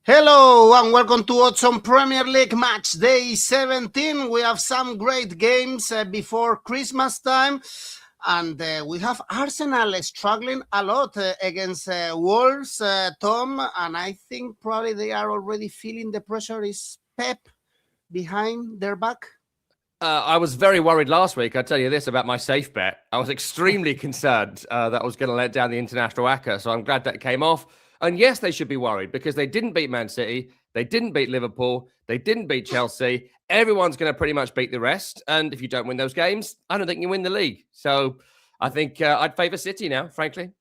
Hello and welcome to Odds on Premier League Match Day 17. We have some great games before Christmas time, and we have Arsenal struggling a lot against Wolves, Tom, and I think probably they are already feeling the pressure. Is Pep behind their back? I was very worried last week, I'll tell you this, about my safe bet. I was extremely concerned that I was going to let down the international ACCA, so I'm glad that came off. And yes, they should be worried because they didn't beat Man City, they didn't beat Liverpool, they didn't beat Chelsea. Everyone's going to pretty much beat the rest. And if you don't win those games, I don't think you win the league. So I think I'd favour City now, frankly.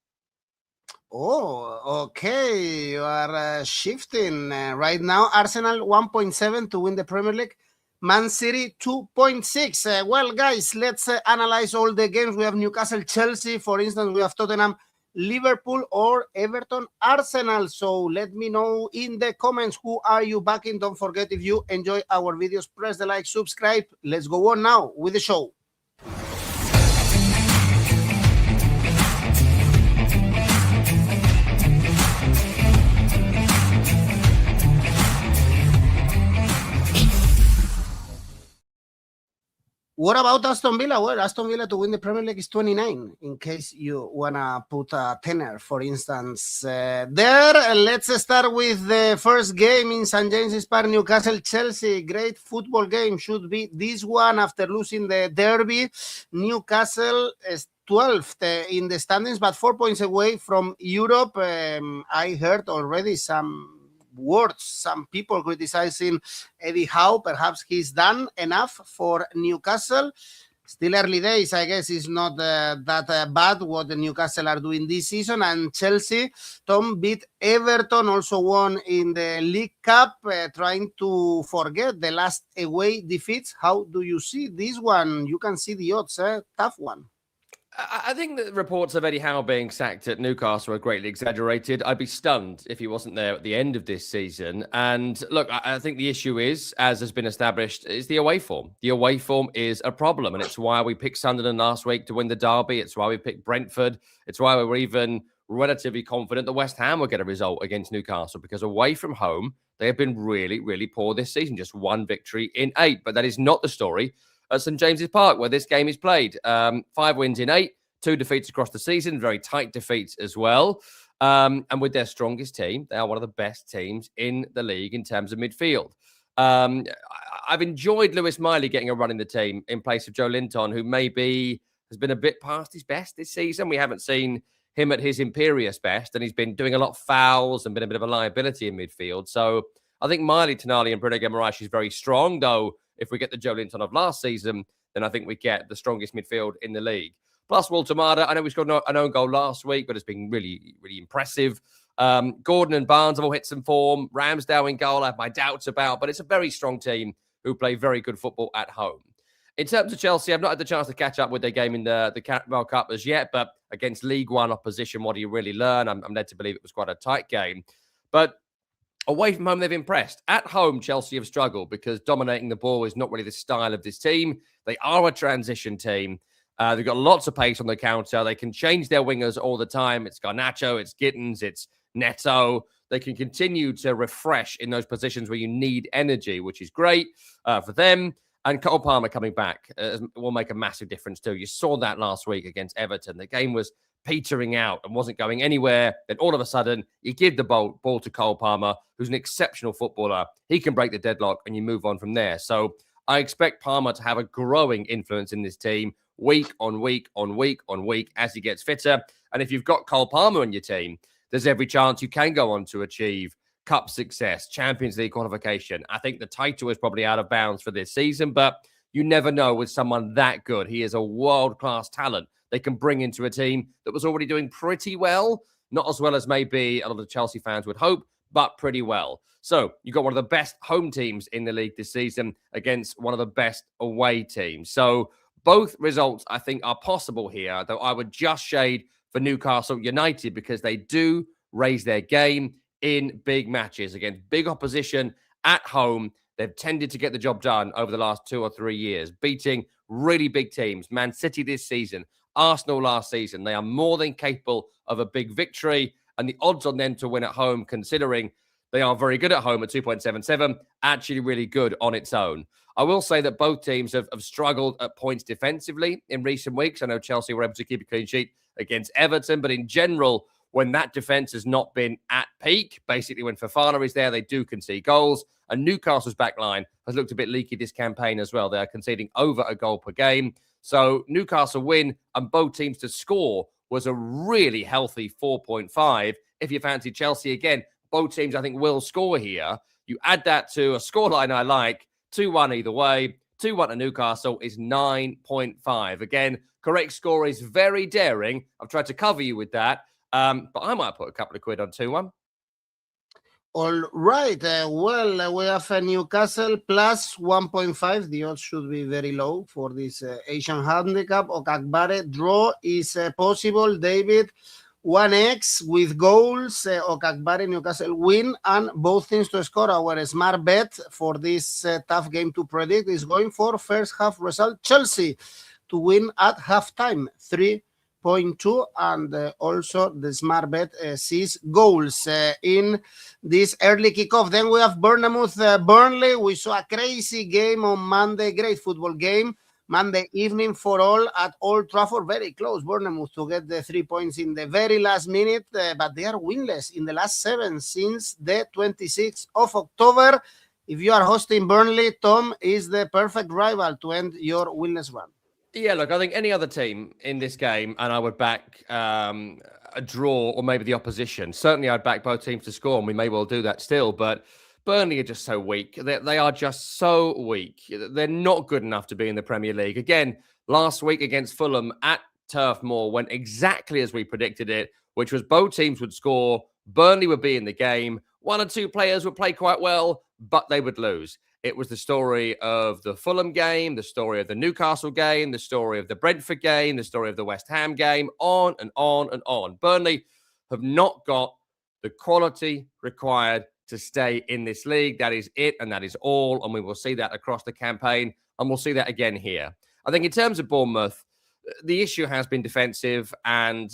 Oh, okay. You are shifting right now. Arsenal 1.7 to win the Premier League. Man City 2.6. Well, guys, let's analyze all the games. We have Newcastle, Chelsea. For instance, we have Tottenham, Liverpool, or Everton, Arsenal. So let me know in the comments who are you backing. Don't forget, if you enjoy our videos, press the like, subscribe. Let's go on now with the show. What about Aston Villa? Well, Aston Villa to win the Premier League is 29, in case you want to put a tenner, for instance. There, let's start with the first game in St. James's Park, Newcastle-Chelsea. Great football game. Should be this one after losing the derby. Newcastle is 12th in the standings, but 4 points away from Europe. I heard already some words, some people criticizing Eddie Howe. Perhaps he's done enough for Newcastle. Still early days, I guess. It's not that bad what the Newcastle are doing this season. And Chelsea, Tom, beat Everton, also won in the League Cup, trying to forget the last away defeats. How do you see this one? You can see the odds, tough one. I think the reports of Eddie Howe being sacked at Newcastle are greatly exaggerated. I'd be stunned if he wasn't there at the end of this season. And look, I think the issue is, as has been established, is the away form. The away form is a problem, and it's why we picked Sunderland last week to win the derby. It's why we picked Brentford. It's why we were even relatively confident that West Ham would get a result against Newcastle, because away from home, they have been really, really poor this season. Just one victory in 8. But that is not the story at St. James's Park, where this game is played. 5 wins in 8, 2 defeats across the season, very tight defeats as well. And with their strongest team, they are one of the best teams in the league in terms of midfield. I've enjoyed Lewis Miley getting a run in the team in place of Joe Linton, who maybe has been a bit past his best this season. We haven't seen him at his imperious best, and he's been doing a lot of fouls and been a bit of a liability in midfield. So I think Miley, Tonali and Bruno Guimaraes is very strong, though. If we get the Joe Linton of last season, then I think we get the strongest midfield in the league. Plus Walter Mada, I know we scored an own goal last week, but it's been really, really impressive. Gordon and Barnes have all hit some form. Ramsdale in goal, I have my doubts about, but it's a very strong team who play very good football at home. In terms of Chelsea, I've not had the chance to catch up with their game in the World Cup as yet, but against League One opposition, what do you really learn? I'm led to believe it was quite a tight game. But away from home, they've impressed. At home, Chelsea have struggled because dominating the ball is not really the style of this team. They are a transition team. They've got lots of pace on the counter. They can change their wingers all the time. It's 𝐿𝐿nacho, it's Gittins, it's Neto. They can continue to refresh in those positions where you need energy, which is great for them. And Cole Palmer coming back will make a massive difference too. You saw that last week against Everton. The game was petering out and wasn't going anywhere. Then all of a sudden, you give the ball to Cole Palmer, who's an exceptional footballer. He can break the deadlock and you move on from there. So I expect Palmer to have a growing influence in this team week on week on week on week as he gets fitter. And if you've got Cole Palmer on your team, there's every chance you can go on to achieve cup success, Champions League qualification. I think the title is probably out of bounds for this season, but you never know with someone that good. He is a world-class talent they can bring into a team that was already doing pretty well. Not as well as maybe a lot of Chelsea fans would hope, but pretty well. So you've got one of the best home teams in the league this season against one of the best away teams. So both results, I think, are possible here, though I would just shade for Newcastle United because they do raise their game in big matches against big opposition at home. They've tended to get the job done over the last 2 or 3 years, beating really big teams. Man City this season, Arsenal last season. They are more than capable of a big victory, and the odds on them to win at home, considering They are very good at home at 2.77, actually really good on its own. I will say that both teams have struggled at points defensively in recent weeks. I know Chelsea were able to keep a clean sheet against Everton, but in general, when that defence has not been at peak, basically when Fofana is there, they do concede goals. And Newcastle's backline has looked a bit leaky this campaign as well. They are conceding over a goal per game. So Newcastle win and both teams to score was a really healthy 4.5. If you fancy Chelsea again, both teams I think will score here. You add that to a scoreline I like, 2-1 either way. 2-1 to Newcastle is 9.5. Again, correct score is very daring. I've tried to cover you with that. But I might put a couple of quid on 2-1. All right. We have a Newcastle plus 1.5. The odds should be very low for this Asian handicap. 𝐿𝐴𝐵𝗿𝗀 draw is possible. David, 1x with goals. 𝐿𝐴𝐵𝗿𝗀 Newcastle win and both teams to score. Our smart bet for this tough game to predict is going for first half result. Chelsea to win at halftime, 3.2, and also the smart bet sees goals in this early kickoff. Then we have Bournemouth, Burnley. We saw a crazy game on Monday, great football game. Monday evening for all at Old Trafford, very close. Bournemouth to get the 3 points in the very last minute, but they are winless in the last 7 since the 26th of October. If you are hosting Burnley, Tom is the perfect rival to end your winless run. Yeah, look, I think any other team in this game, and I would back a draw or maybe the opposition. Certainly, I'd back both teams to score, and we may well do that still. But Burnley are just so weak. They are just so weak. They're not good enough to be in the Premier League. Again, last week against Fulham at Turf Moor went exactly as we predicted it, which was both teams would score. Burnley would be in the game. 1 or 2 players would play quite well, but they would lose. It was the story of the Fulham game, the story of the Newcastle game, the story of the Brentford game, the story of the West Ham game, on and on and on. Burnley have not got the quality required to stay in this league. That is it, and that is all, and we will see that across the campaign, and we'll see that again here. I think in terms of Bournemouth, the issue has been defensive, and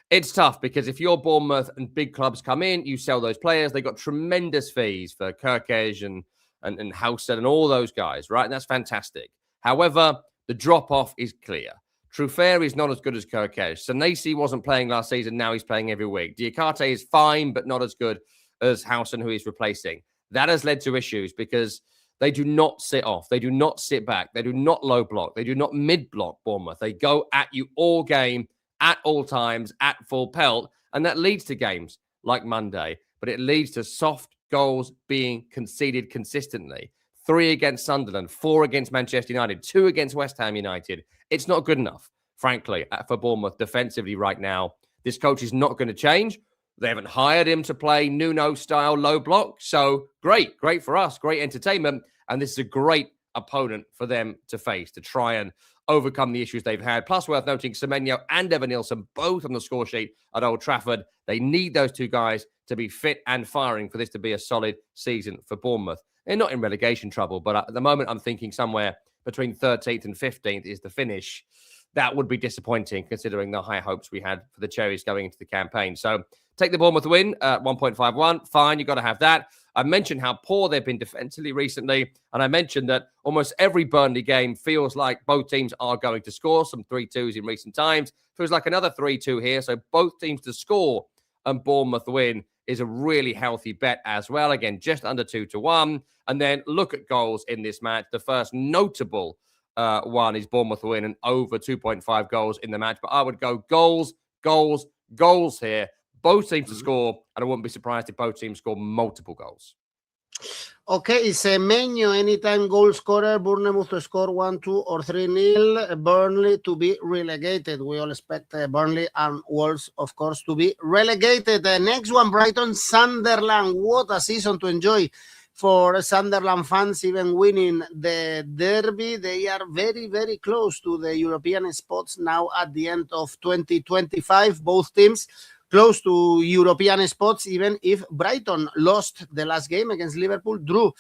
it's tough because if you're Bournemouth and big clubs come in, you sell those players. They got tremendous fees for 𝐿𝐴𝐵𝗿𝗀 and Howson and all those guys, right? And that's fantastic. However, the drop-off is clear. Truffert is not as good as 𝐿𝐴𝐵𝗿𝗀. Senesi wasn't playing last season. Now he's playing every week. 𝗛𝗏𝗏 is fine, but not as good as Howson, who he's replacing. That has led to issues because they do not sit off. They do not sit back. They do not low block. They do not mid-block Bournemouth. They go at you all game, at all times, at full pelt. And that leads to games like Monday. But it leads to soft goals being conceded consistently. 3 against Sunderland, 4 against Manchester United, 2 against West Ham United. It's not good enough, frankly, for Bournemouth defensively right now. This coach is not going to change. They haven't hired him to play Nuno-style low block. So great for us, great entertainment. And this is a great opponent for them to face, to try and overcome the issues they've had. Plus, worth noting, 𝐸menyo and Evanilson both on the score sheet at Old Trafford. They need those 2 guys to be fit and firing for this to be a solid season for Bournemouth. They're not in relegation trouble, but at the moment I'm thinking somewhere between 13th and 15th is the finish. That would be disappointing considering the high hopes we had for the Cherries going into the campaign. So take the Bournemouth win at 1.51. Fine, you've got to have that. I mentioned how poor they've been defensively recently, and I mentioned that almost every Burnley game feels like both teams are going to score, some 3-2s in recent times. Feels like another 3-2 here, so both teams to score and Bournemouth win is a really healthy bet as well. Again, just under 2-1. And then look at goals in this match. The first notable one is Bournemouth win and over 2.5 goals in the match. But I would go goals here. Both teams to score, and I wouldn't be surprised if both teams score multiple goals. Okay, 𝐸menyo, anytime goal scorer, Bournemouth to score 1-2 or 3-0, Burnley to be relegated. We all expect Burnley and Wolves, of course, to be relegated. The next one, Brighton, Sunderland. What a season to enjoy for Sunderland fans, even winning the derby. They are very, very close to the European spots now at the end of 2025. Both teams close to European spots, even if Brighton lost the last game against Liverpool, drew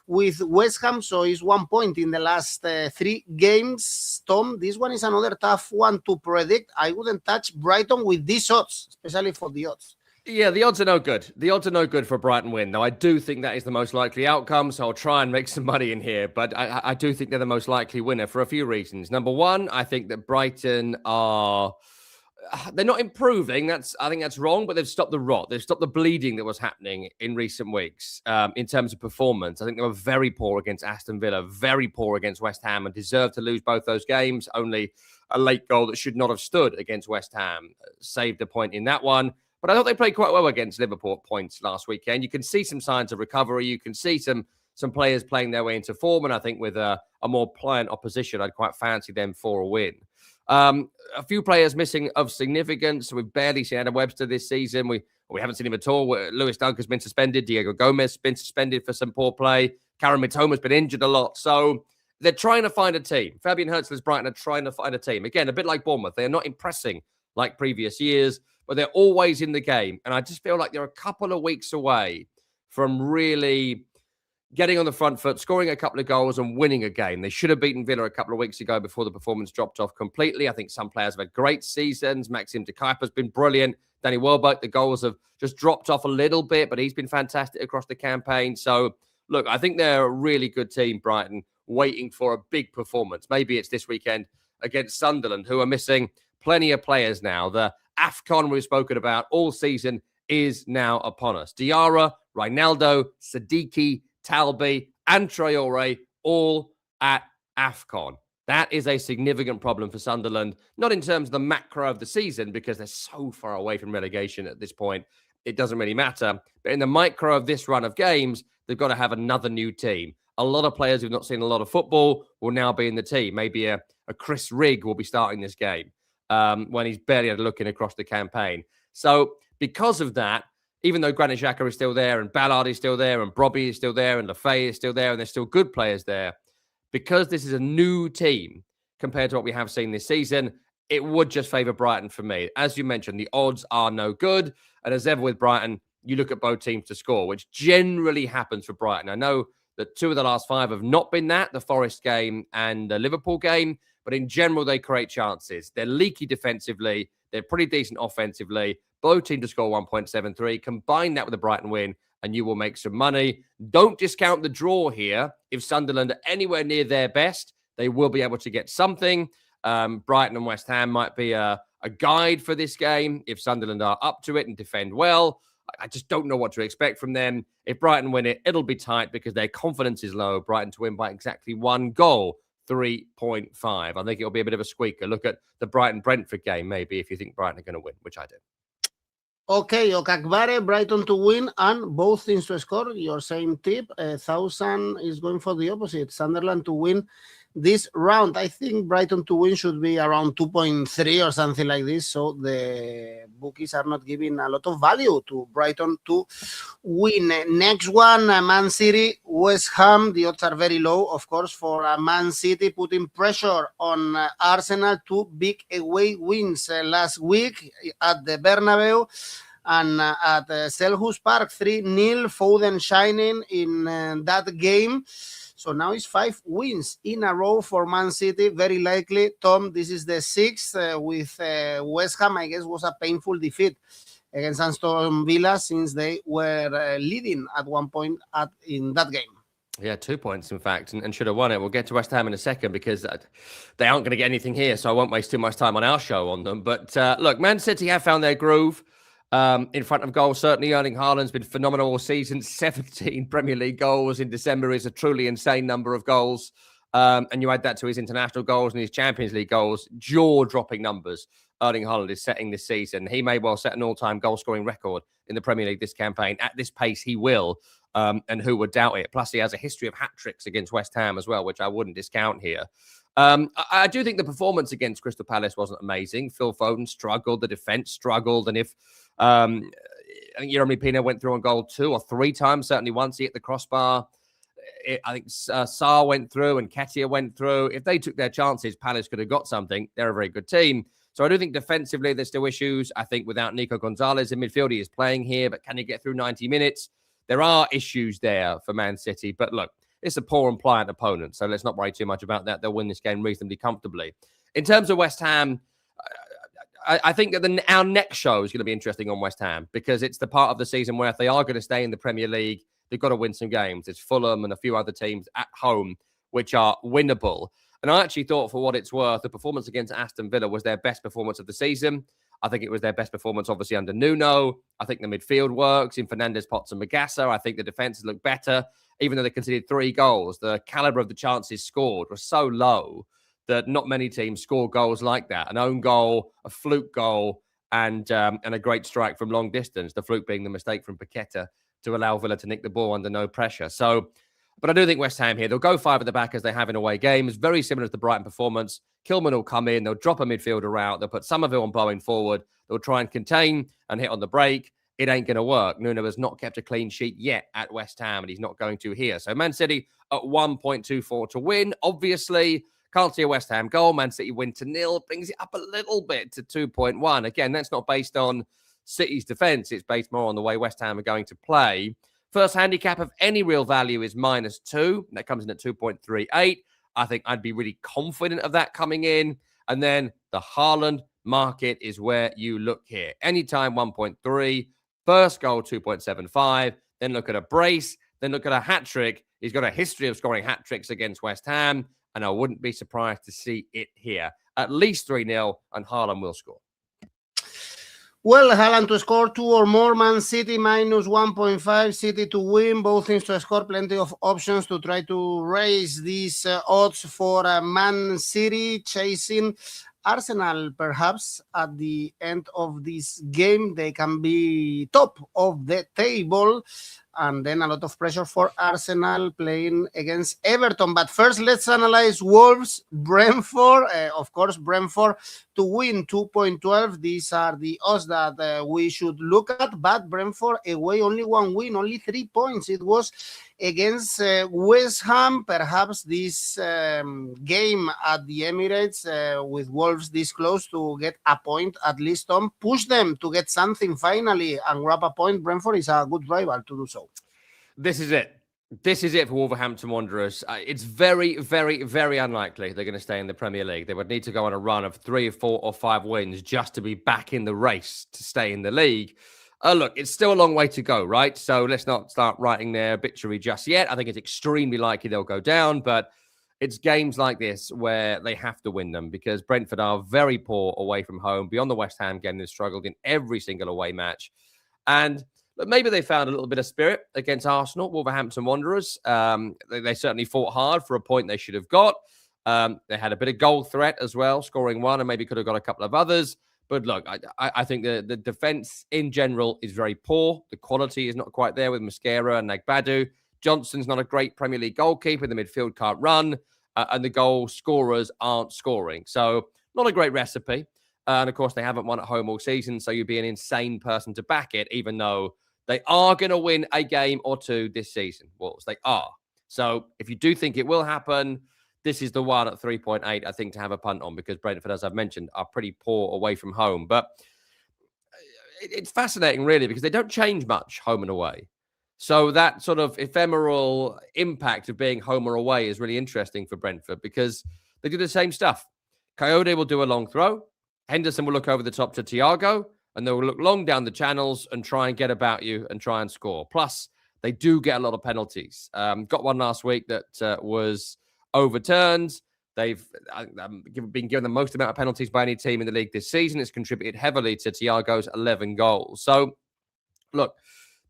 with West Ham, so it's 1 point in the last 3 games. Tom, this one is another tough one to predict. I wouldn't touch Brighton with these odds, especially for the odds. Yeah, the odds are no good. The odds are no good for a Brighton win. Now, I do think that is the most likely outcome, so I'll try and make some money in here. But I do think they're the most likely winner for a few reasons. Number one, I think that Brighton are... They're not improving. I think that's wrong, but they've stopped the rot. They've stopped the bleeding that was happening in recent weeks in terms of performance. I think they were very poor against Aston Villa, very poor against West Ham, and deserved to lose both those games. Only a late goal that should not have stood against West Ham saved a point in that one. But I thought they played quite well against Liverpool at points last weekend. You can see some signs of recovery. You can see some players playing their way into form. And I think with a more pliant opposition, I'd quite fancy them for a win. A few players missing of significance. We've barely seen Adam Webster this season. We haven't seen him at all. Lewis Dunk has been suspended. Diego Gomez has been suspended for some poor play. Karen Mitoma has been injured a lot. So they're trying to find a team. Fabian Hurtzler's Brighton are trying to find a team. Again, a bit like Bournemouth. They are not impressing like previous years, but they're always in the game. And I just feel like they're a couple of weeks away from really getting on the front foot, scoring a couple of goals and winning a game. They should have beaten Villa a couple of weeks ago before the performance dropped off completely. I think some players have had great seasons. Maxime 𝗀𝗏𝗏 has been brilliant. Danny Welbeck, the goals have just dropped off a little bit, but he's been fantastic across the campaign. So, look, I think they're a really good team, Brighton, waiting for a big performance. Maybe it's this weekend against Sunderland, who are missing plenty of players now. The AFCON we've spoken about all season is now upon us. Diarra, Ronaldo, Siddiqui, Talbi, and Traore all at AFCON. That is a significant problem for Sunderland, not in terms of the macro of the season, because they're so far away from relegation at this point, it doesn't really matter. But in the micro of this run of games, they've got to have another new team. A lot of players who've not seen a lot of football will now be in the team. Maybe a Chris Rigg will be starting this game when he's barely had a look in across the campaign. So because of that, even though Granit Xhaka is still there and Ballard is still there and Brobby is still there and Lafay is still there and there's still good players there, because this is a new team compared to what we have seen this season, it would just favour Brighton for me. As you mentioned, the odds are no good. And as ever with Brighton, you look at both teams to score, which generally happens for Brighton. I know that 2 of the last 5 have not been that, the Forest game and the Liverpool game, but in general, they create chances. They're leaky defensively. They're pretty decent offensively. Both teams to score 1.73. Combine that with a Brighton win, and you will make some money. Don't discount the draw here. If Sunderland are anywhere near their best, they will be able to get something. Brighton and West Ham might be a guide for this game if Sunderland are up to it and defend well. I just don't know what to expect from them. If Brighton win it, it'll be tight because their confidence is low. Brighton to win by exactly 1 goal, 3.5. I think it'll be a bit of a squeaker. Look at the Brighton-Brentford game, maybe, if you think Brighton are going to win, which I do. Okay, 𝐿𝐿𝐵𝗿𝗏𝗍, Brighton to win and both teams to score. Your same tip. 1,000 is going for the opposite. Sunderland to win this round. I think Brighton to win should be around 2.3 or something like this. So the bookies are not giving a lot of value to Brighton to win. Next one, Man City, West Ham. The odds are very low, of course, for Man City, putting pressure on Arsenal. 2 big away wins last week at the Bernabeu and at Selhurst Park, 3-0. Foden shining in that game. So now it's 5 wins in a row for Man City. Very likely, Tom, this is the 6th with West Ham. I guess was a painful defeat against Aston Villa since they were leading at one point in that game. Yeah, 2 points, in fact, and should have won it. We'll get to West Ham in a second because they aren't going to get anything here, so I won't waste too much time on our show on them. But look, Man City have found their groove. In front of goal, certainly Erling Haaland's been phenomenal all season. 17 Premier League goals in December is a truly insane number of goals. And you add that to his international goals and his Champions League goals, jaw-dropping numbers Erling Haaland is setting this season. He may well set an all-time goal-scoring record in the Premier League this campaign. At this pace, he will, and who would doubt it? Plus, he has a history of hat-tricks against West Ham as well, which I wouldn't discount here. I do think the performance against Crystal Palace wasn't amazing. Phil Foden struggled, the defence struggled, and if I think Yeremy Pino went through on goal 2 or 3 times, certainly once he hit the crossbar. I think Sarr went through and 𝐻𝐿𝐴 went through. If they took their chances, Palace could have got something. They're a very good team. So I do think defensively there's still issues. I think without Nico Gonzalez in midfield, he is playing here, but can he get through 90 minutes? There are issues there for Man City. But look, it's a poor and pliant opponent, so let's not worry too much about that. They'll win this game reasonably comfortably. In terms of West Ham, I think that our next show is going to be interesting on West Ham because it's the part of the season where if they are going to stay in the Premier League, they've got to win some games. It's Fulham and a few other teams at home which are winnable. And I actually thought, for what it's worth, the performance against Aston Villa was their best performance of the season. I think it was their best performance, obviously, under Nuno. I think the midfield works in Fernandes, Potts and Magassa. I think the defences look better, even though they conceded 3 goals. The calibre of the chances scored was so low that not many teams score goals like that. An own goal, a fluke goal, and a great strike from long distance. The fluke being the mistake from Paqueta to allow Villa to nick the ball under no pressure. So, but I do think West Ham here, they'll go 5 at the back as they have in away games. Very similar to the Brighton performance. 𝐿𝐴 will come in. They'll drop a midfielder out. They'll put Somerville and Bowen forward. They'll try and contain and hit on the break. It ain't going to work. Nuno has not kept a clean sheet yet at West Ham, and he's not going to here. So Man City at 1.24 to win. Obviously, can't see a West Ham goal. Man City win to 0. Brings it up a little bit to 2.1. Again, that's not based on City's defence. It's based more on the way West Ham are going to play. First handicap of any real value is -2. That comes in at 2.38. I think I'd be really confident of that coming in. And then the Haaland market is where you look here. Anytime 1.3. First goal 2.75. Then look at a brace. Then look at a hat-trick. He's got a history of scoring hat-tricks against West Ham. And I wouldn't be surprised to see it here. At least 3-0, and Haaland will score. Well, Haaland to score 2 or more, Man City -1.5, City to win, both teams to score, plenty of options to try to raise these odds for Man City, chasing Arsenal perhaps at the end of this game. They can be top of the table, and then a lot of pressure for Arsenal playing against Everton. But first, let's analyze Wolves, Brentford. Of course, Brentford to win 2.12. These are the odds that we should look at. But Brentford away, only 1 win, only 3 points. It was against West Ham. Perhaps this game at the Emirates with Wolves this close to get a point, at least Tom, push them to get something finally and grab a point. Brentford is a good rival to do so. This is it. This is it for Wolverhampton Wanderers. It's very, very, very unlikely they're going to stay in the Premier League. They would need to go on a run of 3 or 4 or 5 wins just to be back in the race to stay in the league. Look, it's still a long way to go, right? So let's not start writing their obituary just yet. I think it's extremely likely they'll go down, but it's games like this where they have to win them because Brentford are very poor away from home. Beyond the West Ham game, they've struggled in every single away match. And maybe they found a little bit of spirit against Arsenal, Wolverhampton Wanderers. They certainly fought hard for a point they should have got. They had a bit of goal threat as well, scoring 1 and maybe could have got a couple of others. But look, I think the defence in general is very poor. The quality is not quite there with Mosquera and 𝗛𝗏𝗏. Johnson's not a great Premier League goalkeeper. The midfield can't run. And the goal scorers aren't scoring. So not a great recipe. And, of course, they haven't won at home all season. So you'd be an insane person to back it, even though they are going to win a game or 2 this season. Wolves, they are. So if you do think it will happen, this is the one at 3.8, I think, to have a punt on because Brentford, as I've mentioned, are pretty poor away from home. But it's fascinating, really, because they don't change much home and away. So that sort of ephemeral impact of being home or away is really interesting for Brentford because they do the same stuff. 𝐿𝐴 will do a long throw. Henderson will look over the top to Thiago, and they'll look long down the channels and try and get about you and try and score. Plus, they do get a lot of penalties. Got one last week that was overturned. They've been given the most amount of penalties by any team in the league this season. It's contributed heavily to Thiago's 11 goals. So, look,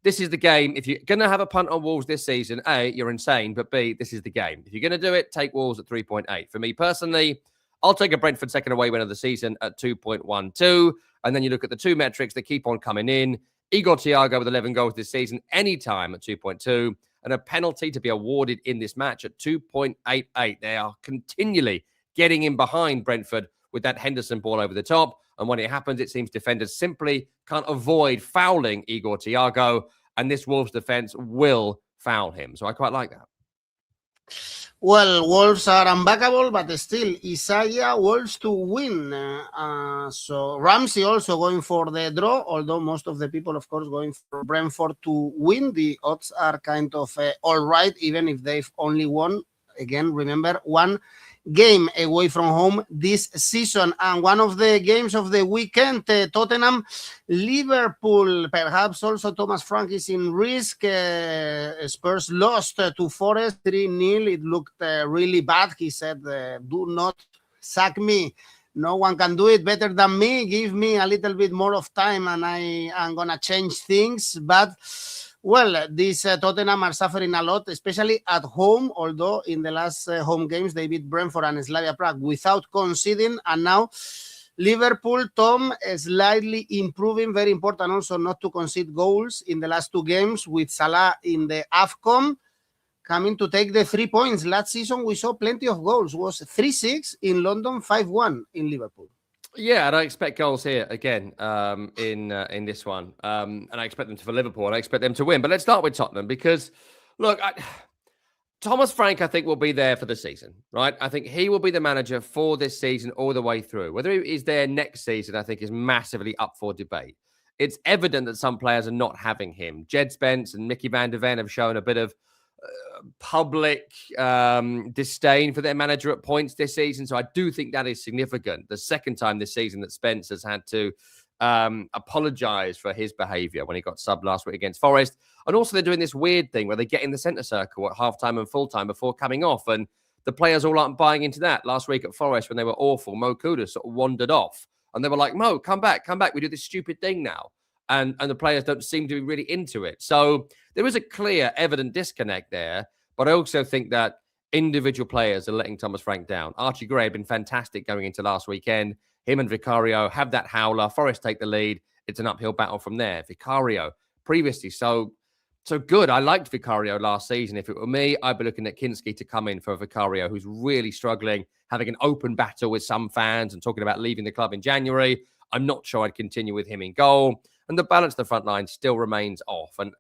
this is the game. If you're going to have a punt on Wolves this season, A, you're insane, but B, this is the game. If you're going to do it, take Wolves at 3.8. For me personally, I'll take a Brentford second away win of the season at 2.12. And then you look at the 2 metrics that keep on coming in. Igor Thiago with 11 goals this season, anytime at 2.2. And a penalty to be awarded in this match at 2.88. They are continually getting in behind Brentford with that Henderson ball over the top. And when it happens, it seems defenders simply can't avoid fouling Igor Thiago. And this Wolves defense will foul him. So I quite like that. Well, Wolves are unbackable, but still, Isaiah, Wolves to win. So Ramsey also going for the draw, although most of the people, of course, going for Brentford to win. The odds are kind of all right, even if they've only won. Again, remember, 1 game away from home this season. And one of the games of the weekend, Tottenham, Liverpool, perhaps also Thomas Frank is in risk. Spurs lost to Forest 3-0. It looked really bad. He said, do not sack me. No one can do it better than me. Give me a little bit more of time and I am going to change things. But well, these Tottenham are suffering a lot, especially at home, although in the last home games, they beat Brentford and 𝗵𝗲𝗂 Prague without conceding. And now Liverpool, Tom, slightly improving. Very important also not to concede goals in the last two games with Salah in the AFCON, coming to take the 3 points. Last season, we saw plenty of goals. It was 3-6 in London, 5-1 in Liverpool. Yeah, and I expect goals here again in this one. And I expect them to for Liverpool, and I expect them to win. But let's start with Tottenham because, look, Thomas Frank, I think, will be there for the season, right? I think he will be the manager for this season all the way through. Whether he is there next season, I think, is massively up for debate. It's evident that some players are not having him. 𝗀𝗲𝗿𝗀 and Mickey van de Ven have shown a bit of public disdain for their manager at points this season. So I do think that is significant. The second time this season that Spence has had to apologize for his behavior when he got subbed last week against Forest. And also they're doing this weird thing where they get in the centre circle at half-time and full-time before coming off. And the players all aren't buying into that. Last week at Forest when they were awful, Mo Kudus sort of wandered off. And they were like, Mo, come back. We do this stupid thing now. And the players don't seem to be really into it. So there is a clear, evident disconnect there. But I also think that individual players are letting Thomas Frank down. Archie Gray had been fantastic going into last weekend. Him and Vicario have that howler. Forest take the lead. It's an uphill battle from there. Vicario, previously so good. I liked Vicario last season. If it were me, I'd be looking at 𝗀𝐿𝐿 to come in for Vicario, who's really struggling, having an open battle with some fans and talking about leaving the club in January. I'm not sure I'd continue with him in goal. And the balance of the front line still remains off. And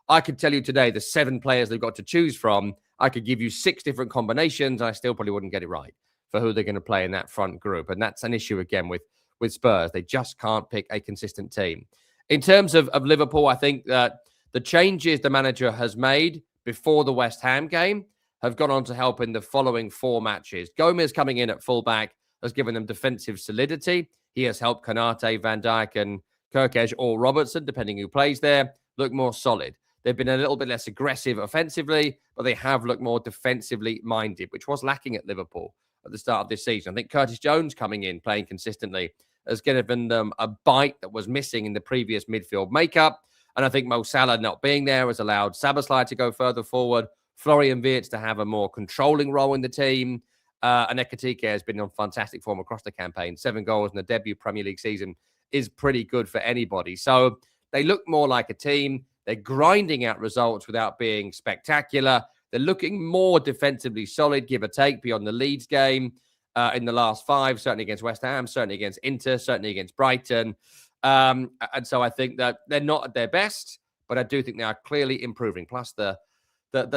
I could tell you today, the 7 players they've got to choose from, I could give you 6 different combinations. I still probably wouldn't get it right for who they're going to play in that front group. And that's an issue, again, with Spurs. They just can't pick a consistent team. In terms of Liverpool, I think that the changes the manager has made before the West Ham game have gone on to help in the following 4 matches. Gomez coming in at fullback has given them defensive solidity. He has helped 𝐿𝐿𝐿, Van Dijk and 𝗀𝗏𝗏 or Robertson, depending who plays there, look more solid. They've been a little bit less aggressive offensively, but they have looked more defensively minded, which was lacking at Liverpool at the start of this season. I think Curtis Jones coming in, playing consistently, has given them a bite that was missing in the previous midfield makeup. And I think Mo Salah not being there has allowed 𝗵𝗡𝗍 to go further forward, Florian Wirtz to have a more controlling role in the team. And 𝗍𝐿𝐿𝐿 has been on fantastic form across the campaign. 7 goals in the debut Premier League season is pretty good for anybody. So they look more like a team. They're grinding out results without being spectacular. They're looking more defensively solid, give or take, beyond the Leeds game in the last 5, certainly against West Ham, certainly against Inter, certainly against Brighton. And so I think that they're not at their best, but I do think they are clearly improving. Plus the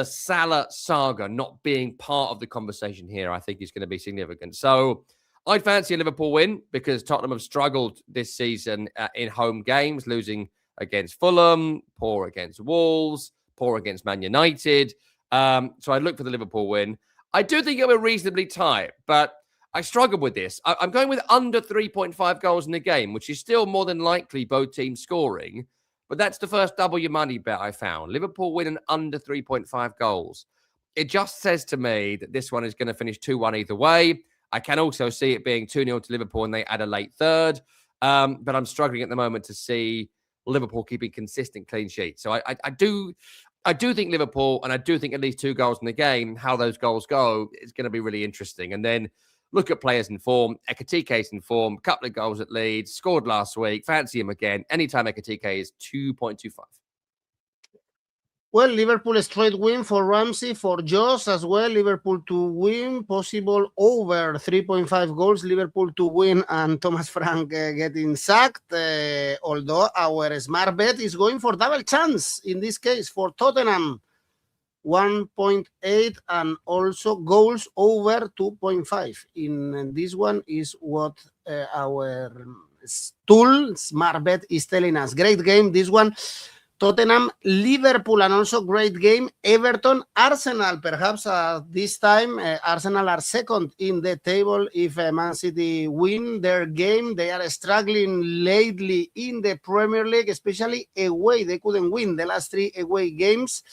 Salah saga not being part of the conversation here, I think is going to be significant. So I'd fancy a Liverpool win because Tottenham have struggled this season in home games, losing against Fulham, poor against Wolves, poor against Man United. So I'd look for the Liverpool win. I do think it'll be reasonably tight, but I struggle with this. I'm going with under 3.5 goals in the game, which is still more than likely both teams scoring. But that's the first double your money bet I found. Liverpool win an under 3.5 goals. It just says to me that this one is going to finish 2-1 either way. I can also see it being 2-0 to Liverpool and they add a late third. But I'm struggling at the moment to see Liverpool keeping consistent clean sheets. So I do think Liverpool, and I do think at least 2 goals in the game, how those goals go is going to be really interesting. And then look at players in form. 𝗍𝐿𝐿𝐿's in form, a couple of goals at Leeds, scored last week. Fancy him again. Anytime 𝗍𝐿𝐿𝐿 is 2.25. Well, Liverpool straight win for Ramsey, for Josh as well. Liverpool to win, possible over 3.5 goals. Liverpool to win and Thomas Frank getting sacked. Although our smart bet is going for double chance in this case for Tottenham. 1.8 and also goals over 2.5. In this one is what our tool, smart bet, is telling us. Great game, this one. Tottenham, Liverpool, and also great game, Everton, Arsenal. Perhaps this time, Arsenal are second in the table. If Man City win their game, they are struggling lately in the Premier League, especially away. They couldn't win the last 3 away games.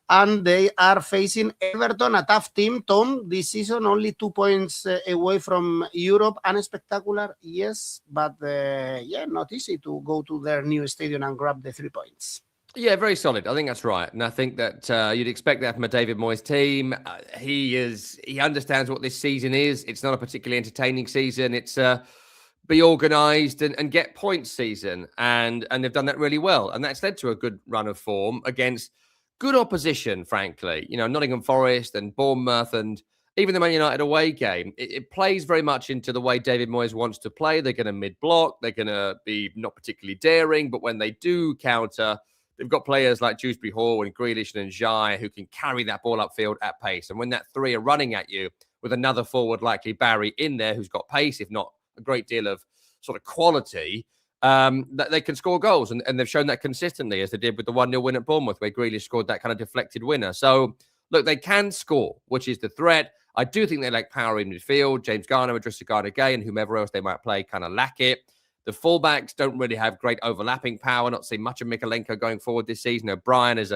And they are facing Everton, a tough team, Tom, this season, only 2 points away from Europe. Unspectacular, yes, but not easy to go to their new stadium and grab the 3 points. Yeah, very solid. I think that's right. And I think that you'd expect that from a David Moyes team. He understands what this season is. It's not a particularly entertaining season. It's be organised and get points season. And they've done that really well. And that's led to a good run of form against good opposition, frankly. You know, Nottingham Forest and Bournemouth and even the Man United away game. It plays very much into the way David Moyes wants to play. They're going to mid-block. They're going to be not particularly daring. But when they do counter, they've got players like 𝗀𝗵𝗄 and Grealish and 𝗀𝐿𝐴 who can carry that ball upfield at pace. And when that 3 are running at you with another forward likely Barry in there who's got pace, if not a great deal of sort of quality, that they can score goals. And they've shown that consistently, as they did with the 1-0 win at Bournemouth, where Grealish scored that kind of deflected winner. So, look, they can score, which is the threat. I do think they lack power in midfield. James Garner, 𝗀𝗻𝗄 and whomever else they might play kind of lack it. The fullbacks don't really have great overlapping power. Not seen much of 𝗍𝗻𝗄 going forward this season. O'Brien is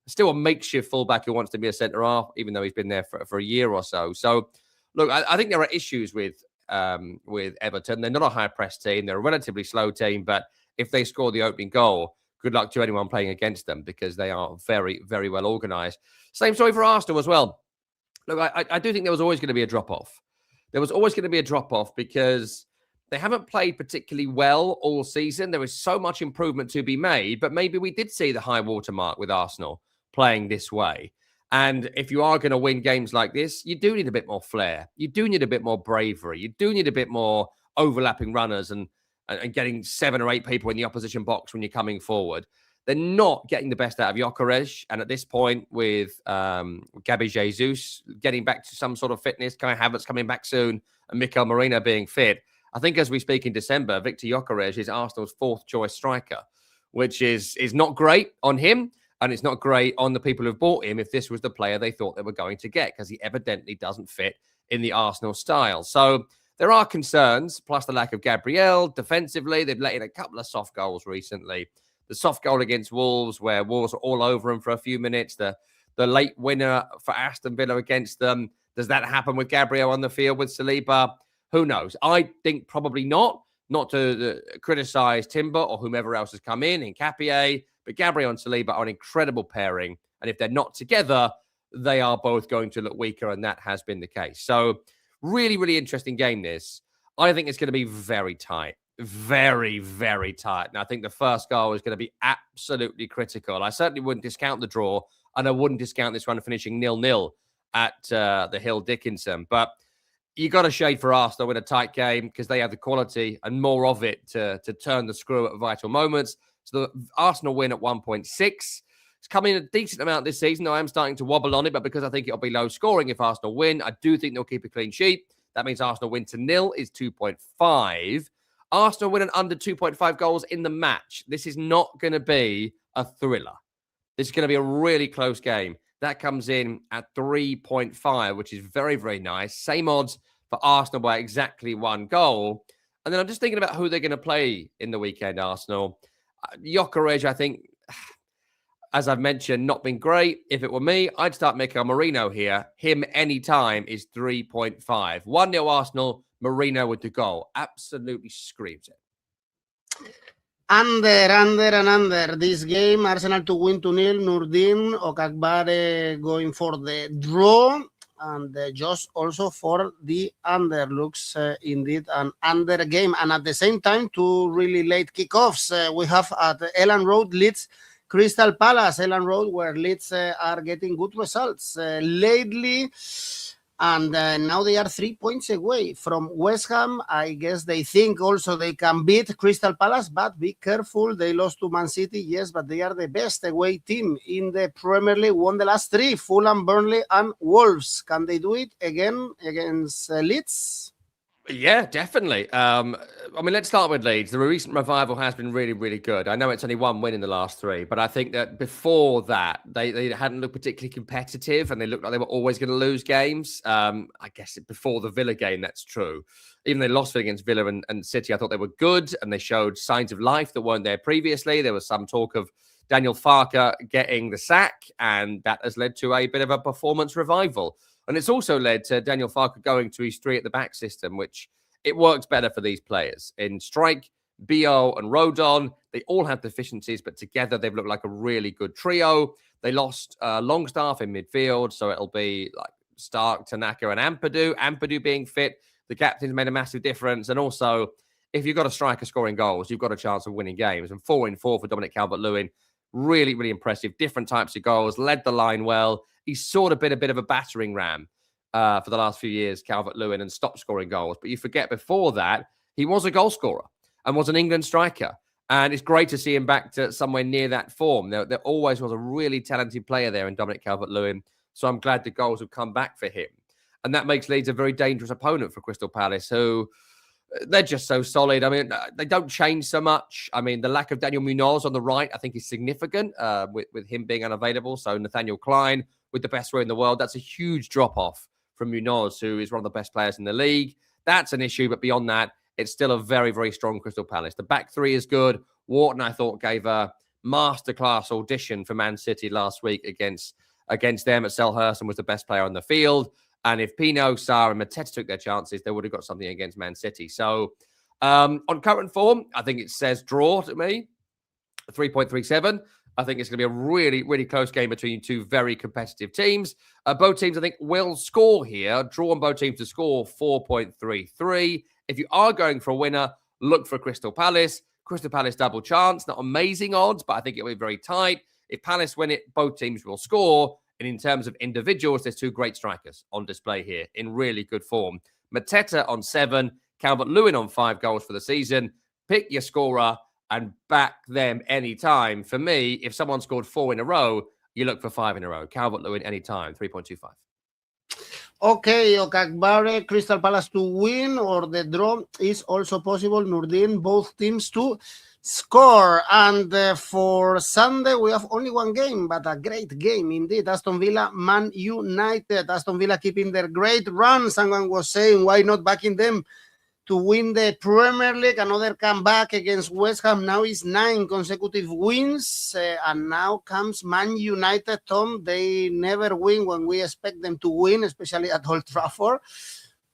still a makeshift fullback who wants to be a centre-half, even though he's been there for a year or so. So, look, I think there are issues with Everton. They're not a high-press team. They're a relatively slow team, but if they score the opening goal, good luck to anyone playing against them because they are very, very well organised. Same story for Arsenal as well. Look, I do think there was always going to be a drop-off. There was always going to be a drop-off because they haven't played particularly well all season. There is so much improvement to be made, but maybe we did see the high watermark with Arsenal playing this way. And if you are going to win games like this, you do need a bit more flair. You do need a bit more bravery. You do need a bit more overlapping runners and getting 7 or 8 people in the opposition box when you're coming forward. They're not getting the best out of 𝗀𝐿𝐴. And at this point, with 𝗀𝗵𝗄 getting back to some sort of fitness, 𝐿𝐴 coming back soon, and Mikel Merino being fit, I think as we speak in December, Victor 𝗀𝐻𝐿𝐴 is Arsenal's 4th choice striker, which is not great on him. And it's not great on the people who've bought him if this was the player they thought they were going to get, because he evidently doesn't fit in the Arsenal style. So there are concerns, plus the lack of Gabriel. Defensively, they've let in a couple of soft goals recently. The soft goal against Wolves, where Wolves are all over him for a few minutes. The late winner for Aston Villa against them. Does that happen with Gabriel on the field with Saliba? Who knows? I think probably not. Not to criticise Timber or whomever else has come in 𝗍𝗻𝗄, but Gabriel and Saliba are an incredible pairing. And if they're not together, they are both going to look weaker, and that has been the case. So really, really interesting game this. I think it's going to be very tight. Very, very tight. And I think the first goal is going to be absolutely critical. I certainly wouldn't discount the draw, and I wouldn't discount this one finishing 0-0 at the Hill Dickinson. But you got to shade for Arsenal in a tight game because they have the quality and more of it to turn the screw at vital moments. So the Arsenal win at 1.6. It's come in a decent amount this season. I am starting to wobble on it, but because I think it'll be low scoring if Arsenal win, I do think they'll keep a clean sheet. That means Arsenal win to 0 is 2.5. Arsenal win an under 2.5 goals in the match. This is not going to be a thriller. This is going to be a really close game. That comes in at 3.5, which is very, very nice. Same odds for Arsenal by exactly 1 goal. And then I'm just thinking about who they're going to play in the weekend, Arsenal. 𝗀𝗻𝗄, I think, as I've mentioned, not been great. If it were me, I'd start Mikel Merino here. Him anytime is 3.5. 1-0 Arsenal, Merino with the goal. Absolutely screams it. Under this game. Arsenal to win 2-0. Nurdin 𝗀𝗍𝗿𝗄 going for the draw. And just also for the under. Looks indeed an under game. And at the same time, 2 really late kickoffs. We have at Elland Road, Leeds, Crystal Palace. Elland Road, where Leeds are getting good results lately. And now they are 3 points away from West Ham. I guess they think also they can beat Crystal Palace, but be careful. They lost to Man City, yes, but they are the best away team in the Premier League. Won the last 3, Fulham, Burnley, and Wolves. Can they do it again against Leeds? Yeah, definitely. I mean, let's start with Leeds. The recent revival has been really, really good. I know it's only one win in the last three, but I think that before that, they hadn't looked particularly competitive and they looked like they were always going to lose games. I guess before the Villa game, that's true. Even they lost against Villa and City, I thought they were good and they showed signs of life that weren't there previously. There was some talk of Daniel Farke getting the sack, and that has led to a bit of a performance revival. And it's also led to Daniel Farke going to his three at the back system, which it works better for these players. In strike, 𝗵𝗲 and Rodon, they all have deficiencies, but together they've looked like a really good trio. They lost Longstaff in midfield, so it'll be like Stark, Tanaka, and 𝗵𝗵𝗄. 𝗵𝗵𝗄 being fit, the captain's made a massive difference. And also, if you've got a striker scoring goals, you've got a chance of winning games. And 4 in 4 for Dominic Calvert-Lewin. Really, really impressive. Different types of goals, led the line well. He's sort of been a bit of a battering ram for the last few years, Calvert-Lewin, and stopped scoring goals. But you forget before that, he was a goal scorer and was an England striker. And it's great to see him back to somewhere near that form. There always was a really talented player there in Dominic Calvert-Lewin. So I'm glad the goals have come back for him. And that makes Leeds a very dangerous opponent for Crystal Palace, who they're just so solid. I mean, they don't change so much. I mean, the lack of Daniel Munoz on the right, I think, is significant with him being unavailable. So Nathaniel Klein with the best throw in the world, that's a huge drop-off from Munoz, who is one of the best players in the league. That's an issue, but beyond that, it's still a very, very strong Crystal Palace. The back three is good. Wharton, I thought, gave a masterclass audition for Man City last week against them at Selhurst and was the best player on the field. And if Pino, Sarr, and Mateta took their chances, they would have got something against Man City. So on current form, I think it says draw to me, 3.37. I think it's going to be a really, really close game between two very competitive teams. Both teams, I think, will score here. Draw on both teams to score 4.33. If you are going for a winner, look for Crystal Palace. Crystal Palace double chance. Not amazing odds, but I think it'll be very tight. If Palace win it, both teams will score. And in terms of individuals, there's two great strikers on display here in really good form. Mateta on 7, Calvert-Lewin on 5 goals for the season. Pick your scorer and back them anytime. For me, if someone scored 4 in a row, you look for 5 in a row. Calvert-Lewin anytime, 3.25. Okay, 𝐿𝐭𝐵𝗿𝗄, Crystal Palace to win or the draw is also possible. Nurdin, both teams to score. And for Sunday, we have only one game, but a great game indeed. Aston Villa, Man United. Aston Villa keeping their great run. Someone was saying, why not backing them to win the Premier League? Another comeback against West Ham. Now is 9 consecutive wins. And now comes Man United, Tom. They never win when we expect them to win, especially at Old Trafford.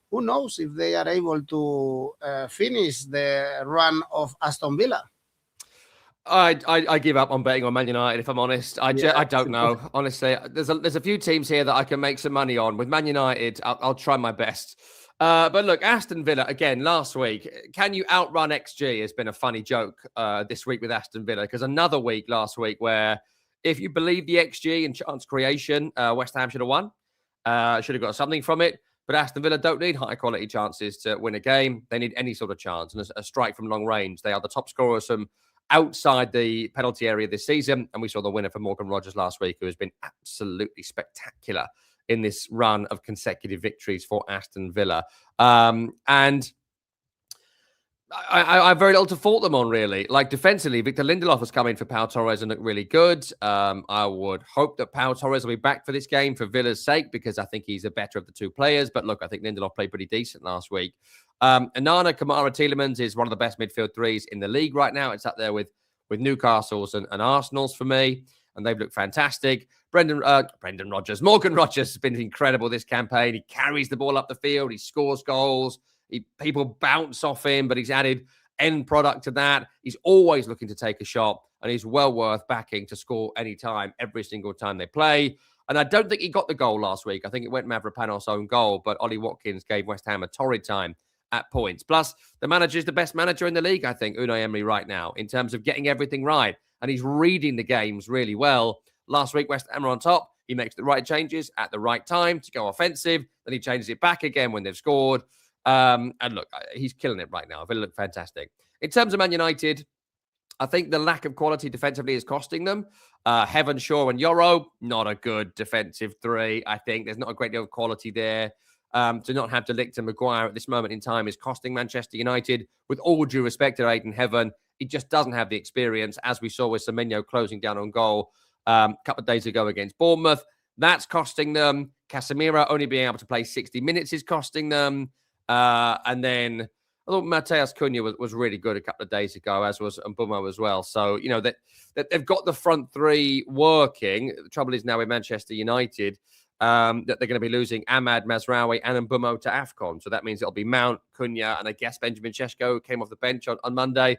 Who knows if they are able to finish the run of Aston Villa? I give up on betting on Man United, if I'm honest. I don't know. Honestly, there's a few teams here that I can make some money on. With Man United, I'll try my best. But look, Aston Villa, again, last week, can you outrun 𝐿𝐴 has been a funny joke this week with Aston Villa, because another week last week where if you believe the 𝐿𝐴 and chance creation, West Ham should have won, should have got something from it. But Aston Villa don't need high-quality chances to win a game. They need any sort of chance. And a strike from long range. They are the top scorers from outside the penalty area this season. And we saw the winner for Morgan Rogers last week, who has been absolutely spectacular in this run of consecutive victories for Aston Villa. And I have very little to fault them on, really. Like, defensively, Victor Lindelof has come in for Pau Torres and looked really good. I would hope that Pau Torres will be back for this game for Villa's sake, because I think he's the better of the two players. But look, I think Lindelof played pretty decent last week. Onana, Kamara, Tielemans is one of the best midfield threes in the league right now. It's up there with Newcastle's and Arsenal's for me, and they've looked fantastic. Morgan Rogers has been incredible this campaign. He carries the ball up the field. He scores goals. People bounce off him, but he's added end product to that. He's always looking to take a shot, and he's well worth backing to score anytime, every single time they play. And I don't think he got the goal last week. I think it went Mavropanos' own goal, but Ollie Watkins gave West Ham a torrid time at points. Plus, the manager is the best manager in the league, I think, Unai Emery right now, in terms of getting everything right. And he's reading the games really well. Last week, West Ham are on top. He makes the right changes at the right time to go offensive. Then he changes it back again when they've scored. And look, he's killing it right now. Villa look fantastic. In terms of Man United, I think the lack of quality defensively is costing them. Shaw and 𝐬𝐿𝐴, not a good defensive three. I think there's not a great deal of quality there. to not have 𝗛𝗲𝗿𝗲 and Maguire at this moment in time is costing Manchester United. With all due respect to Aidan Heaven, he just doesn't have the experience, as we saw with Semenyo closing down on goal a couple of days ago against Bournemouth. That's costing them. Casemiro only being able to play 60 minutes is costing them. And then I thought Matheus Cunha was really good a couple of days ago, as was 𝗵𝗵𝗄 as well. So, you know, that they've got the front three working. The trouble is now with Manchester United, that they're going to be losing Ahmad, Mazraoui and 𝗵𝗵𝗄 to AFCON. So that means it'll be Mount, Cunha, and I guess Benjamin Šeško came off the bench on Monday.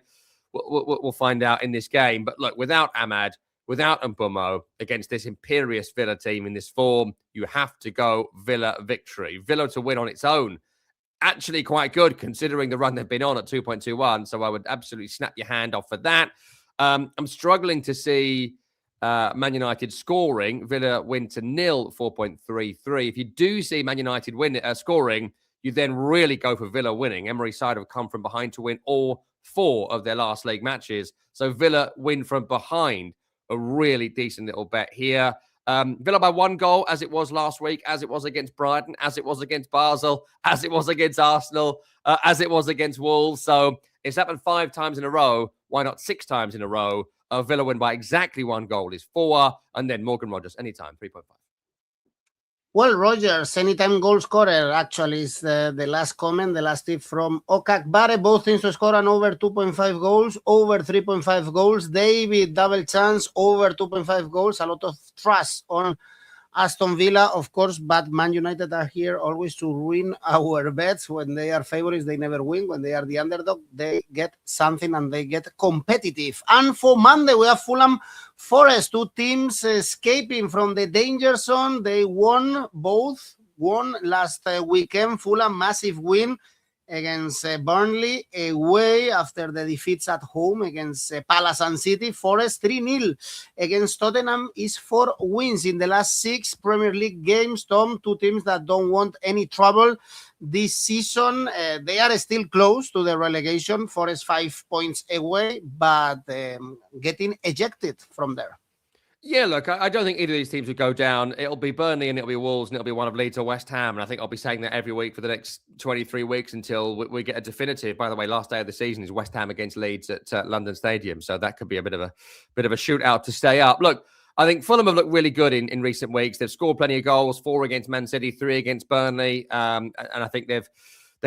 We'll find out in this game. But look, without Ahmad, without 𝗵𝗵𝗄, against this imperious Villa team in this form, you have to go Villa victory. Villa to win on its own. Actually quite good considering the run they've been on at 2.21. So I would absolutely snap your hand off for that. I'm struggling to see Man United scoring. Villa win to 0, 4.33. If you do see Man United win scoring, you then really go for Villa winning. Emery's side have come from behind to win all 4 of their last league matches. So Villa win from behind. A really decent little bet here. Villa by 1 goal, as it was last week, as it was against Brighton, as it was against Basel, as it was against Arsenal, as it was against Wolves. So it's happened 5 times in a row. Why not 6 times in a row? Villa win by exactly 1 goal is 4. And then Morgan Rogers, anytime, 3.5. Well, Rogers, anytime goal scorer, actually, is the last comment, the last tip from 𝐿𝐿𝐴. Both teams to score an over 2.5 goals, over 3.5 goals. David, double chance, over 2.5 goals. A lot of trust on Aston Villa, of course, but Man United are here always to ruin our bets. When they are favorites, they never win. When they are the underdog, they get something and they get competitive. And for Monday, we have Fulham Forest, 2 teams escaping from the danger zone. They won last weekend. Fulham, massive win against Burnley, away after the defeats at home against Palace and City. Forest 3-0 against Tottenham is 4 wins in the last 6 Premier League games. Tom, 2 teams that don't want any trouble this season. They are still close to the relegation. Forest 5 points away, but getting ejected from there. Yeah, look, I don't think either of these teams would go down. It'll be Burnley and it'll be Wolves and it'll be one of Leeds or West Ham. And I think I'll be saying that every week for the next 23 weeks until we get a definitive. By the way, last day of the season is West Ham against Leeds at London Stadium. So that could be a bit of a shootout to stay up. Look, I think Fulham have looked really good in recent weeks. They've scored plenty of goals, 4 against Man City, 3 against Burnley. And I think they've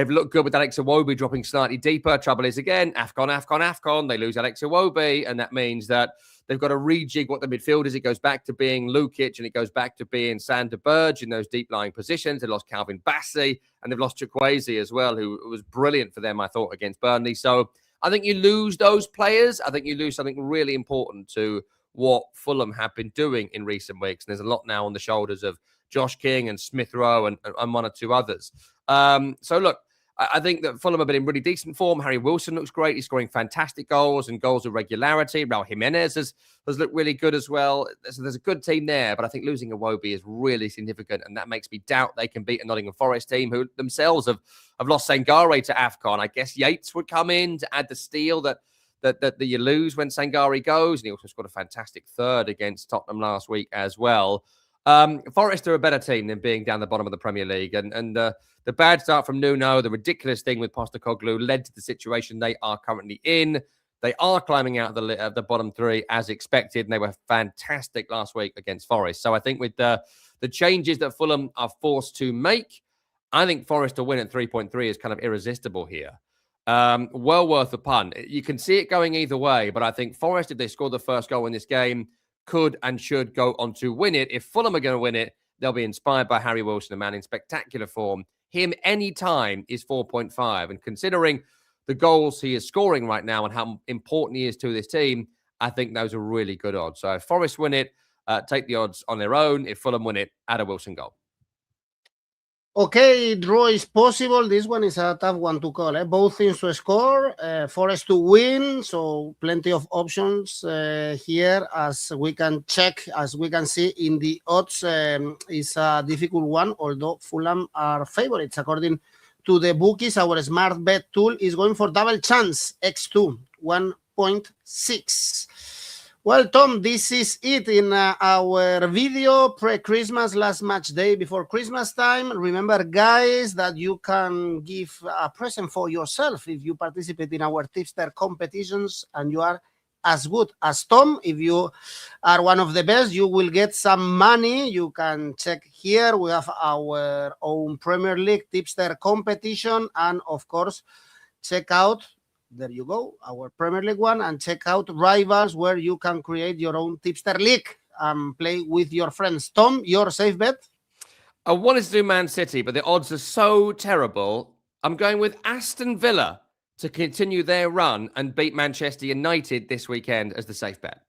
looked good with 𝗛𝗏𝗏 dropping slightly deeper. Trouble is, again, AFCON. They lose 𝗛𝗏𝗏, and that means that they've got to rejig what the midfield is. It goes back to being 𝗀𝐿𝐼c and it goes back to being Sander Berge in those deep-lying positions. They lost 𝐿𝗵𝗏𝗏 and they've lost 𝗀𝐿𝐴𝐧𝐧𝐞𝐜 as well, who was brilliant for them, I thought, against Burnley. So I think you lose those players. I think you lose something really important to what Fulham have been doing in recent weeks. And there's a lot now on the shoulders of Josh King and Smith Rowe and 1 or 2 others. So look, I think that Fulham have been in really decent form. Harry Wilson looks great. He's scoring fantastic goals and goals of regularity. Raul Jimenez has looked really good as well. So there's a good team there, but I think losing 𝗂𝗏𝗏 is really significant, and that makes me doubt they can beat a Nottingham Forest team who themselves have lost Sangare to AFCON. I guess Yates would come in to add the steal that you lose when Sangare goes, and he also scored a fantastic 3rd against Tottenham last week as well. Forest are a better team than being down the bottom of the Premier League, and the bad start from Nuno, the ridiculous thing with 𝗏𝗏𝗏 led to the situation they are currently in. They are climbing out of the bottom 3 as expected, and they were fantastic last week against Forest. So I think with the changes that Fulham are forced to make, I think Forest to win at 3.3 is kind of irresistible here. Well worth a punt. You can see it going either way, but I think Forest, if they score the first goal in this game, could and should go on to win it. If Fulham are going to win it, they'll be inspired by Harry Wilson, a man in spectacular form. Him anytime is 4.5. And considering the goals he is scoring right now and how important he is to this team, I think those are really good odds. So if Forest win it, take the odds on their own. If Fulham win it, add a Wilson goal. Okay, draw is possible. This one is a tough one to call. Both teams to score, Forest to win. So plenty of options here, as we can check, as we can see in the odds. Is a difficult one, although Fulham are favorites. According to the bookies, our smart bet tool is going for double chance, 𝑋2, 1.6. Well, Tom, this is it in our video pre-Christmas, last match day before Christmas time. Remember, guys, that you can give a present for yourself if you participate in our tipster competitions and you are as good as Tom. If you are one of the best, you will get some money. You can check here. We have our own Premier League tipster competition, and of course, check out, there you go, our Premier League one, and check out Rivals, where you can create your own tipster league and play with your friends. Tom, your safe bet? I wanted to do Man City, but the odds are so terrible. I'm going with Aston Villa to continue their run and beat Manchester United this weekend as the safe bet.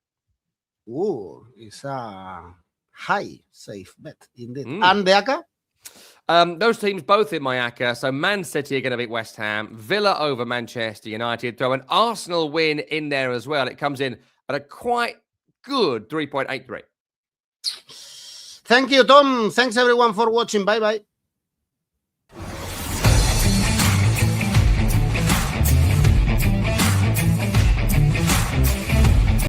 Ooh, it's a high safe bet indeed. And the 𝐿𝐴CCA? Those teams both in my 𝐿𝐴CCA. So Man City are going to beat West Ham, Villa over Manchester United. Throw an Arsenal win in there as well. It comes in at a quite good 3.83. Thank you, Tom. Thanks everyone for watching. Bye bye.